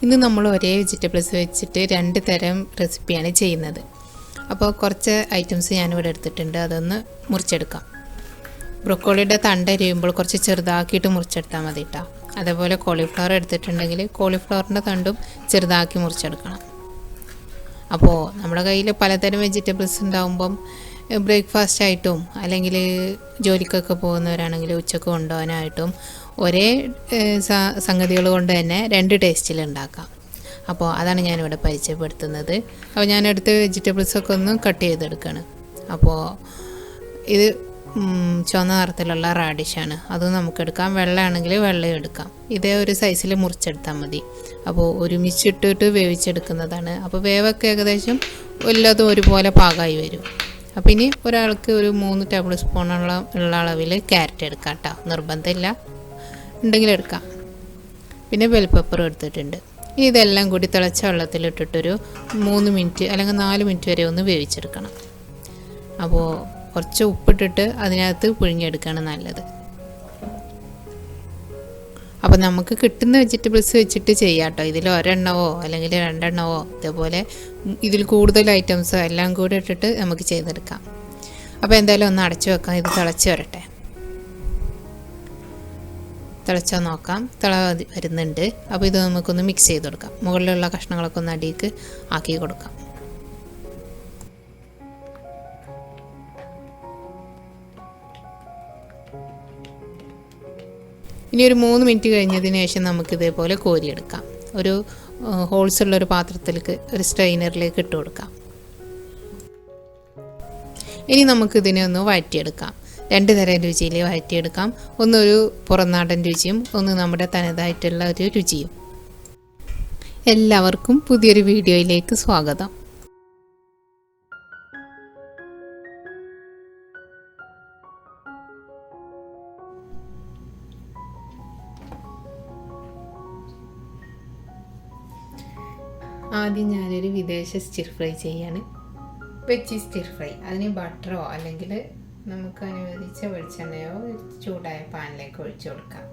ഇന്ന് നമ്മൾ ഒരേ വെജിറ്റബിൾസ് വെച്ചിട്ട് 2 തരം റെസിപ്പിയാണ് ചെയ്യുന്നത്. അപ്പോൾ കുറച്ച് ഐറ്റംസ് ഞാനിവിടെ എടുത്തിട്ടുണ്ട്, അതൊന്ന് മുറിച്ചെടുക്കാം. ബ്രൊക്കോളിയുടെ തണ്ട് അരിയുമ്പോൾ കുറച്ച് ചെറുതാക്കിയിട്ട് മുറിച്ചെടുത്താൽ മതി കേട്ടോ. അതേപോലെ കോളിഫ്ലവർ എടുത്തിട്ടുണ്ടെങ്കിൽ കോളിഫ്ലവറിൻ്റെ തണ്ടും ചെറുതാക്കി മുറിച്ചെടുക്കണം. അപ്പോൾ നമ്മുടെ കയ്യിൽ പലതരം വെജിറ്റബിൾസ് ഉണ്ടാകുമ്പം ബ്രേക്ക്ഫാസ്റ്റ് ആയിട്ടും അല്ലെങ്കിൽ ജോലിക്കൊക്കെ പോകുന്നവരാണെങ്കിൽ ഉച്ചക്ക് കൊണ്ടുപോകാനായിട്ടും ഒരേ സംഗതികൾ കൊണ്ട് തന്നെ 2 ടേസ്റ്റിൽ ഉണ്ടാക്കാം. അപ്പോൾ അതാണ് ഞാനിവിടെ പരിചയപ്പെടുത്തുന്നത്. അപ്പോൾ ഞാനെടുത്ത് വെജിറ്റബിൾസൊക്കെ ഒന്ന് കട്ട് ചെയ്തെടുക്കുകയാണ്. അപ്പോൾ ഇത് ചുവന്ന നിറത്തിലുള്ള റാഡിഷാണ്, അത് നമുക്കെടുക്കാം. വെള്ളമാണെങ്കിൽ വെള്ളം എടുക്കാം. ഇതേ ഒരു സൈസിൽ മുറിച്ചെടുത്താൽ മതി. അപ്പോൾ ഒരുമിച്ചിട്ടിട്ട് വേവിച്ചെടുക്കുന്നതാണ്. അപ്പോൾ വേവൊക്കെ ഏകദേശം എല്ലാതും ഒരുപോലെ പാകമായി വരും. അപ്പോൾ ഇനി ഒരാൾക്ക് ഒരു 3 ടേബിൾ സ്പൂണുള്ള അളവിൽ ക്യാരറ്റ് എടുക്കാം കേട്ടോ, നിർബന്ധമില്ല, ഉണ്ടെങ്കിൽ എടുക്കാം. പിന്നെ ബെൽ പെപ്പർ എടുത്തിട്ടുണ്ട്. ഇനി ഇതെല്ലാം കൂടി തിളച്ച വെള്ളത്തിലിട്ടിട്ടൊരു 3 മിനിറ്റ് അല്ലെങ്കിൽ 4 മിനിറ്റ് വരെ ഒന്ന് വേവിച്ചെടുക്കണം. അപ്പോൾ കുറച്ച് ഉപ്പിട്ടിട്ട് അതിനകത്ത് പുഴുങ്ങിയെടുക്കുകയാണ് നല്ലത്. അപ്പോൾ നമുക്ക് കിട്ടുന്ന വെജിറ്റബിൾസ് വെച്ചിട്ട് ചെയ്യാം കേട്ടോ. ഇതിൽ ഒരെണ്ണവോ അല്ലെങ്കിൽ 2 എണ്ണവോ ഇതേപോലെ ഇതിൽ കൂടുതൽ ഐറ്റംസോ എല്ലാം കൂടി ഇട്ടിട്ട് നമുക്ക് ചെയ്തെടുക്കാം. അപ്പോൾ എന്തായാലും ഒന്ന് അടച്ചു വെക്കാം, ഇത് തിളച്ച് വരട്ടെ. തിളച്ചാൽ നോക്കാം, വരുന്നുണ്ട്. അപ്പോൾ ഇത് നമുക്കൊന്ന് മിക്സ് ചെയ്ത് കൊടുക്കാം. മുകളിലുള്ള കഷ്ണങ്ങളൊക്കെ ഒന്ന് അടിയിലേക്ക് ആക്കി കൊടുക്കാം. ഇനി ഒരു 3 മിനിറ്റ് കഴിഞ്ഞതിന് ശേഷം നമുക്ക് ഇതേപോലെ കോരിയെടുക്കാം. ഒരു ഹോൾസ് ഉള്ളൊരു പാത്രത്തിലേക്ക്, ഒരു സ്ട്രെയിനറിലേക്ക് ഇട്ട് കൊടുക്കാം. ഇനി നമുക്കിതിനെ ഒന്ന് വഴറ്റിയെടുക്കാം. 2 തരം രുചിയിൽ വഴറ്റിയെടുക്കാം. ഒന്നൊരു പുറംനാടൻ രുചിയും ഒന്ന് നമ്മുടെ തനതായിട്ടുള്ള ഒരു രുചിയും. എല്ലാവർക്കും പുതിയൊരു വീഡിയോയിലേക്ക് സ്വാഗതം. ആദ്യം ഞാനൊരു വിദേശ സ്റ്റിർ ഫ്രൈ ചെയ്യാണ്, വെജ് സ്റ്റിർ ഫ്രൈ. അതിന് ബട്ടറോ അല്ലെങ്കിൽ നമുക്ക് അനുവദിച്ച വെളിച്ചെണ്ണയോ ചൂടായ പാനിലേക്ക് ഒഴിച്ചു കൊടുക്കാം.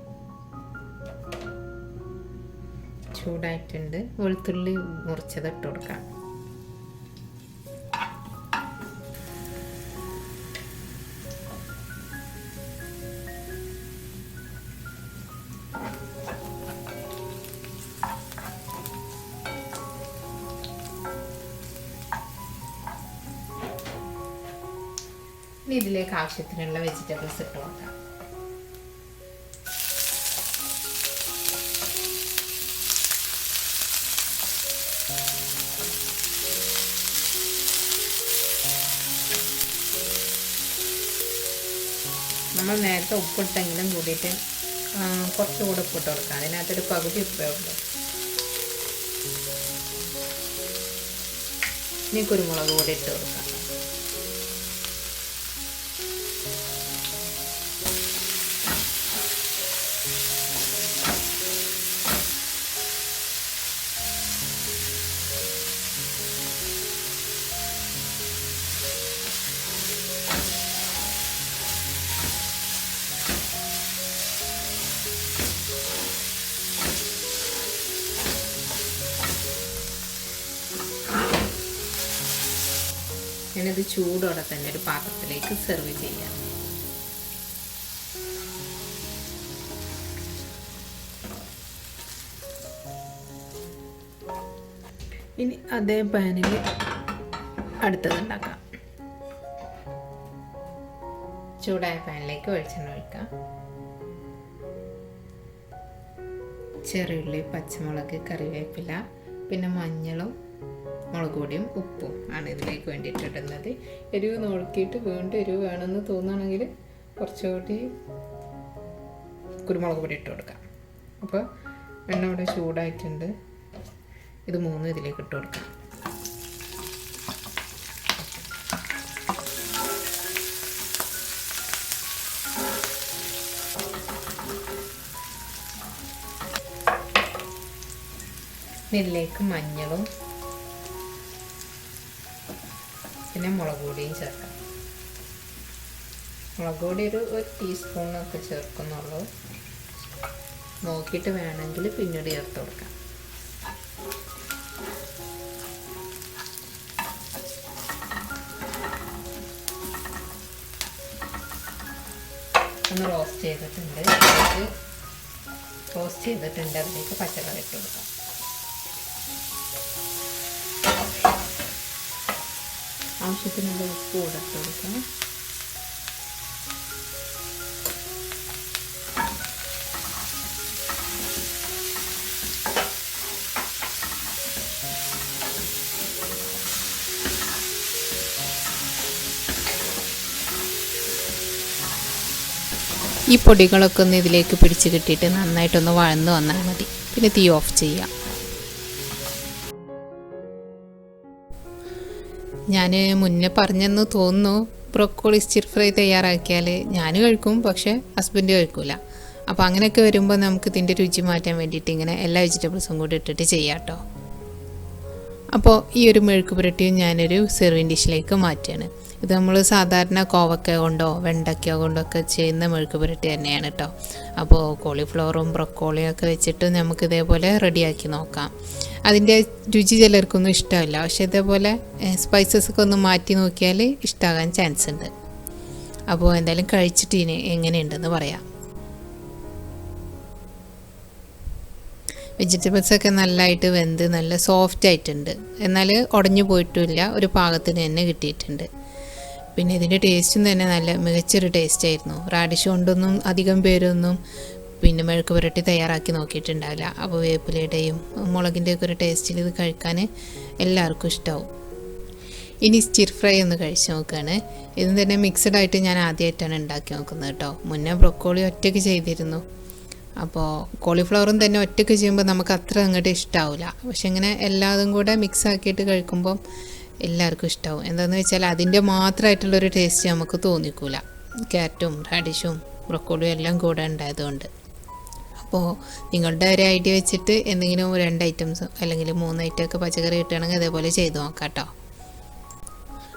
ചൂടായിട്ടുണ്ട്. വെളുത്തുള്ളി മുറിച്ചത് ഇട്ട് കൊടുക്കാം. ഇനി ഇതിലേക്ക് ആവശ്യത്തിനുള്ള വെജിറ്റബിൾസ് ഇട്ട് കൊടുക്കാം. നമ്മൾ നേരത്തെ ഉപ്പിട്ടെങ്കിലും കൂടിയിട്ട് കുറച്ചുകൂടെ ഉപ്പിട്ട് കൊടുക്കാം. അതിനകത്തൊരു പകുതി ഉപ്പേ ഉള്ളൂ. ഇനി കുരുമുളക് കൂടി ഇട്ട് കൊടുക്കാം. ഞാനിത് ചൂടോടെ തന്നെ ഒരു പാത്രത്തിലേക്ക് സെർവ് ചെയ്യാം. ഇനി അതേ പാനിൽ അടുത്തത് ഉണ്ടാക്കാം. ചൂടായ പാനിലേക്ക് വെളിച്ചെണ്ണ ഒഴിക്കാം. ചെറിയുള്ളി, പച്ചമുളക്, കറിവേപ്പില, പിന്നെ മഞ്ഞളും മുളക് പൊടിയും ഉപ്പും ആണ് ഇതിലേക്ക് വേണ്ടിയിട്ടിടുന്നത്. എരിവ് നോക്കിയിട്ട് വീണ്ടും എരിവ് വേണമെന്ന് തോന്നുകയാണെങ്കിൽ കുറച്ചുകൂടി കുരുമുളക് പൊടി ഇട്ട് കൊടുക്കാം. അപ്പോൾ എണ്ണ ഇവിടെ ചൂടായിട്ടുണ്ട്. ഇത് 3 ഇതിലേക്ക് ഇട്ട് കൊടുക്കാം. ഇതിലേക്ക് മഞ്ഞളും പിന്നെ മുളക് പൊടിയും ചേർക്കാം. മുളക് പൊടി ഒരു ടീസ്പൂണൊക്കെ ചേർക്കുന്നുള്ളൂ. നോക്കിയിട്ട് വേണമെങ്കിൽ പിന്നീട് ചേർത്ത് കൊടുക്കാം. ഒന്ന് റോസ്റ്റ് ചെയ്തിട്ടുണ്ട്. അതിലേക്ക് പച്ചക്കറി ഇട്ട് കൊടുക്കാം. ആവശ്യത്തിനുള്ള ഉപ്പ് കൂടെ ഇട്ട് കൊടുക്കാം. ഈ പൊടികളൊക്കെ ഒന്ന് ഇതിലേക്ക് പിടിച്ച് കിട്ടിയിട്ട് നന്നായിട്ടൊന്ന് വഴന്ന് വന്നാൽ മതി. പിന്നെ തീ ഓഫ് ചെയ്യാം. ഞാൻ മുന്നേ പറഞ്ഞെന്ന് തോന്നുന്നു, ബ്രൊക്കോളി സ്റ്റിർ ഫ്രൈ തയ്യാറാക്കിയാൽ ഞാൻ കഴിക്കും, പക്ഷേ ഹസ്ബൻഡ് കഴിക്കില്ല. അപ്പോൾ അങ്ങനെയൊക്കെ വരുമ്പോൾ നമുക്ക് ഇതിൻ്റെ രുചി മാറ്റാൻ വേണ്ടിയിട്ട് ഇങ്ങനെ എല്ലാ വെജിറ്റബിൾസും കൂടി ഇട്ടിട്ട് ചെയ്യാം കേട്ടോ. അപ്പോൾ ഈ ഒരു മെഴുക്ക് പുരട്ടിയും ഞാനൊരു സെർവിങ് ഡിഷിലേക്ക് മാറ്റുകയാണ്. ഇത് നമ്മൾ സാധാരണ കോവക്ക കൊണ്ടോ വെണ്ടയ്ക്ക കൊണ്ടൊക്കെ ചെയ്യുന്ന മെഴുക്ക് പുരട്ടി തന്നെയാണ് കേട്ടോ. അപ്പോൾ കോളിഫ്ലവറും ബ്രൊക്കോളിയും ഒക്കെ വെച്ചിട്ട് നമുക്ക് ഇതേപോലെ റെഡിയാക്കി നോക്കാം. അതിൻ്റെ രുചി ചിലർക്കൊന്നും ഇഷ്ടമില്ല, പക്ഷേ ഇതേപോലെ സ്പൈസസ് ഒക്കെ ഒന്ന് മാറ്റി നോക്കിയാൽ ഇഷ്ടമാകാൻ ചാൻസ് ഉണ്ട്. അപ്പോൾ എന്തായാലും കഴിച്ചിട്ട് ഇനി എങ്ങനെയുണ്ടെന്ന് പറയാം. വെജിറ്റബിൾസൊക്കെ നല്ലതായിട്ട് വെന്ത് നല്ല സോഫ്റ്റ് ആയിട്ടുണ്ട്. എന്നാൽ ഉടഞ്ഞു പോയിട്ടുമില്ല, ഒരു പാകത്തിന് തന്നെ കിട്ടിയിട്ടുണ്ട്. പിന്നെ ഇതിൻ്റെ ടേസ്റ്റും തന്നെ നല്ല മികച്ചൊരു ടേസ്റ്റ് ആയിരുന്നു. റാഡിഷ് കൊണ്ടൊന്നും അധികം പേരൊന്നും പിന്നെ മെഴുക്ക് പുരട്ടി തയ്യാറാക്കി നോക്കിയിട്ടുണ്ടാവില്ല. അപ്പോൾ വേപ്പിലയുടെയും മുളകിൻ്റെയൊക്കെ ഒരു ടേസ്റ്റിൽ ഇത് കഴിക്കാൻ എല്ലാവർക്കും ഇഷ്ടമാവും. ഇനി സ്റ്റിർ ഫ്രൈ ഒന്ന് കഴിച്ച് നോക്കുകയാണ്. ഇത് തന്നെ മിക്സഡ് ആയിട്ട് ഞാൻ ആദ്യമായിട്ടാണ് ഉണ്ടാക്കി നോക്കുന്നത് കേട്ടോ. മുന്നേ ബ്രൊക്കോളി ഒറ്റയ്ക്ക് ചെയ്തിരുന്നു. അപ്പോൾ കോളിഫ്ലവറും തന്നെ ഒറ്റയ്ക്ക് ചെയ്യുമ്പോൾ നമുക്ക് അത്ര അങ്ങോട്ട് ഇഷ്ടമാവില്ല. പക്ഷെ ഇങ്ങനെ എല്ലാതും കൂടെ മിക്സ് ആക്കിയിട്ട് കഴിക്കുമ്പം എല്ലാവർക്കും ഇഷ്ടമാവും. എന്താണെന്ന് വെച്ചാൽ അതിൻ്റെ മാത്രമായിട്ടുള്ളൊരു ടേസ്റ്റ് നമുക്ക് തോന്നിക്കൂല. ക്യാരറ്റും റാഡിഷും ബ്രൊക്കോളിയും എല്ലാം കൂടെ ഉണ്ടായതുകൊണ്ട്. അപ്പോൾ നിങ്ങളുടെ ഒരു ഐഡിയ വെച്ചിട്ട് എന്തെങ്കിലും 2 ഐറ്റംസ് അല്ലെങ്കിൽ 3 ഐറ്റമൊക്കെ പച്ചക്കറി കിട്ടുകയാണെങ്കിൽ അതേപോലെ ചെയ്ത് നോക്കാം കേട്ടോ.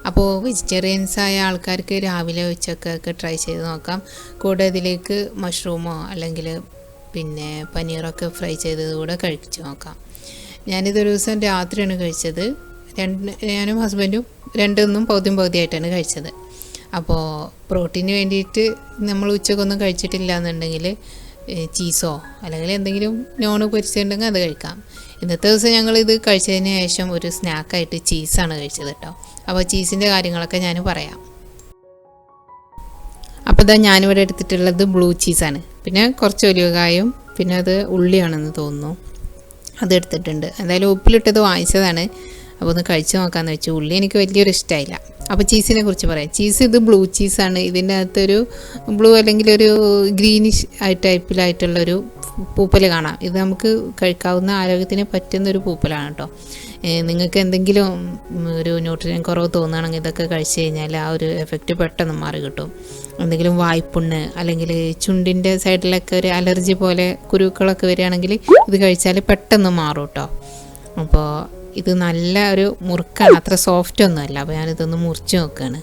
അപ്പോൾ വെജിറ്റേറിയൻസായ ആൾക്കാർക്ക് രാവിലെ ഉച്ചക്കൊക്കെ ട്രൈ ചെയ്ത് നോക്കാം. കൂടെ ഇതിലേക്ക് മഷ്റൂമോ അല്ലെങ്കിൽ പിന്നെ പനീറൊക്കെ ഫ്രൈ ചെയ്തത് കൂടെ കഴിച്ച് നോക്കാം. ഞാനിതൊരു ദിവസം രാത്രിയാണ് കഴിച്ചത്. ഞാനും ഹസ്ബൻഡും രണ്ടൊന്നും പകുതിയായിട്ടാണ് കഴിച്ചത്. അപ്പോൾ പ്രോട്ടീന് വേണ്ടിയിട്ട് നമ്മൾ ഉച്ചക്കൊന്നും കഴിച്ചിട്ടില്ല എന്നുണ്ടെങ്കിൽ ചീസോ അല്ലെങ്കിൽ എന്തെങ്കിലും നോണ് പൊരിച്ചിട്ടുണ്ടെങ്കിൽ അത് കഴിക്കാം. ഇന്നത്തെ ദിവസം ഞങ്ങളിത് കഴിച്ചതിന് ശേഷം ഒരു സ്നാക്കായിട്ട് ചീസാണ് കഴിച്ചത് കേട്ടോ. അപ്പോൾ ചീസിൻ്റെ കാര്യങ്ങളൊക്കെ ഞാൻ പറയാം. അപ്പോൾ ഇതാ ഞാനിവിടെ എടുത്തിട്ടുള്ളത് ബ്ലൂ ചീസാണ്. പിന്നെ കുറച്ച് ഒലിവകായും പിന്നെ അത് ഉള്ളിയാണെന്ന് തോന്നുന്നു, അതെടുത്തിട്ടുണ്ട്. എന്തായാലും ഉപ്പിലിട്ടത് വാങ്ങിച്ചതാണ്. അപ്പോൾ ഒന്ന് കഴിച്ച് നോക്കാമെന്ന് വെച്ചു. ഉള്ളി എനിക്ക് വലിയൊരു ഇഷ്ടമായില്ല. അപ്പോൾ ചീസിനെ കുറിച്ച് പറയാം. ചീസ് ഇത് ബ്ലൂ ചീസാണ്. ഇതിൻ്റെ അകത്തൊരു ബ്ലൂ അല്ലെങ്കിൽ ഒരു ഗ്രീനിഷ് ടൈപ്പിലായിട്ടുള്ളൊരു പൂപ്പൽ കാണാം. ഇത് നമുക്ക് കഴിക്കാവുന്ന ആരോഗ്യത്തിന് പറ്റുന്നൊരു പൂപ്പലാണ് കേട്ടോ. നിങ്ങൾക്ക് എന്തെങ്കിലും ഒരു ന്യൂട്രിയൻ കുറവ് തോന്നുകയാണെങ്കിൽ ഇതൊക്കെ കഴിച്ച് കഴിഞ്ഞാൽ ആ ഒരു എഫക്റ്റ് പെട്ടെന്ന് മാറി കിട്ടും. എന്തെങ്കിലും വായ്പുണ്ണ് അല്ലെങ്കിൽ ചുണ്ടിൻ്റെ സൈഡിലൊക്കെ ഒരു അലർജി പോലെ കുരുക്കളൊക്കെ വരികയാണെങ്കിൽ ഇത് കഴിച്ചാൽ പെട്ടെന്ന് മാറും കേട്ടോ. അപ്പോൾ ഇത് നല്ല ഒരു മുറുക്കാണ്, അത്ര സോഫ്റ്റ് ഒന്നുമല്ല. അപ്പോൾ ഞാനിതൊന്ന് മുറിച്ച് നോക്കുകയാണ്.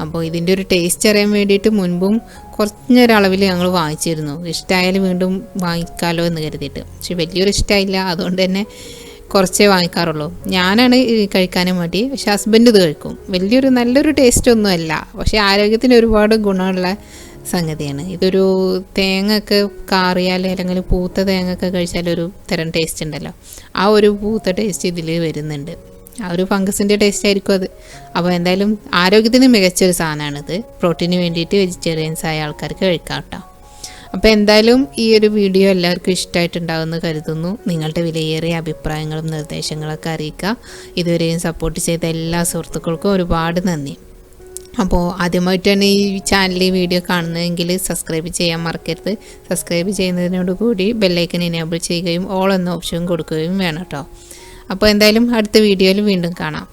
അപ്പോൾ ഇതിൻ്റെ ഒരു ടേസ്റ്റ് അറിയാൻ വേണ്ടിയിട്ട് മുൻപും കുറഞ്ഞൊരളവിൽ ഞങ്ങൾ വാങ്ങിച്ചിരുന്നു. ഇഷ്ടമായാലും വീണ്ടും വാങ്ങിക്കാമല്ലോ എന്ന് കരുതിയിട്ട്. പക്ഷെ വലിയൊരു ഇഷ്ടമായില്ല, അതുകൊണ്ട് തന്നെ കുറച്ചേ വാങ്ങിക്കാറുള്ളൂ. ഞാനാണ് കഴിക്കാനും മടി, പക്ഷെ ഹസ്ബൻഡ് ഇത് കഴിക്കും. നല്ലൊരു ടേസ്റ്റ് ഒന്നുമല്ല, പക്ഷേ ആരോഗ്യത്തിന് ഒരുപാട് ഗുണമുള്ള സംഗതിയാണ്. ഇതൊരു തേങ്ങയൊക്കെ കാറിയാൽ അല്ലെങ്കിൽ പൂത്ത തേങ്ങയൊക്കെ കഴിച്ചാൽ ഒരു തരം ടേസ്റ്റ് ഉണ്ടല്ലോ, ആ ഒരു പൂത്ത ടേസ്റ്റ് ഇതിൽ വരുന്നുണ്ട്. ആ ഒരു ഫംഗസിൻ്റെ ടേസ്റ്റ് ആയിരിക്കും അത്. അപ്പോൾ എന്തായാലും ആരോഗ്യത്തിന് മികച്ചൊരു സാധനമാണിത്. പ്രോട്ടീന് വേണ്ടിയിട്ട് വെജിറ്റേറിയൻസ് ആയ ആൾക്കാർക്ക് കഴിക്കാം കേട്ടോ. അപ്പോൾ എന്തായാലും ഈ ഒരു വീഡിയോ എല്ലാവർക്കും ഇഷ്ടമായിട്ടുണ്ടാകുമെന്ന് കരുതുന്നു. നിങ്ങളുടെ വിലയേറിയ അഭിപ്രായങ്ങളും നിർദ്ദേശങ്ങളൊക്കെ അറിയിക്കുക. ഇതുവരെയും സപ്പോർട്ട് ചെയ്ത എല്ലാ സുഹൃത്തുക്കൾക്കും ഒരുപാട് നന്ദി. അപ്പോൾ ആദ്യമായിട്ടാണ് ഈ ചാനൽ ഈ വീഡിയോ കാണുന്നതെങ്കിൽ സബ്സ്ക്രൈബ് ചെയ്യാൻ മറക്കരുത്. സബ്സ്ക്രൈബ് ചെയ്യുന്നതിനോടുകൂടി ബെല്ലൈക്കൻ എനേബിൾ ചെയ്യുകയും ഓൾ എന്ന ഓപ്ഷൻ കൊടുക്കുകയും വേണം കേട്ടോ. അപ്പോൾ എന്തായാലും അടുത്ത വീഡിയോയിൽ വീണ്ടും കാണാം.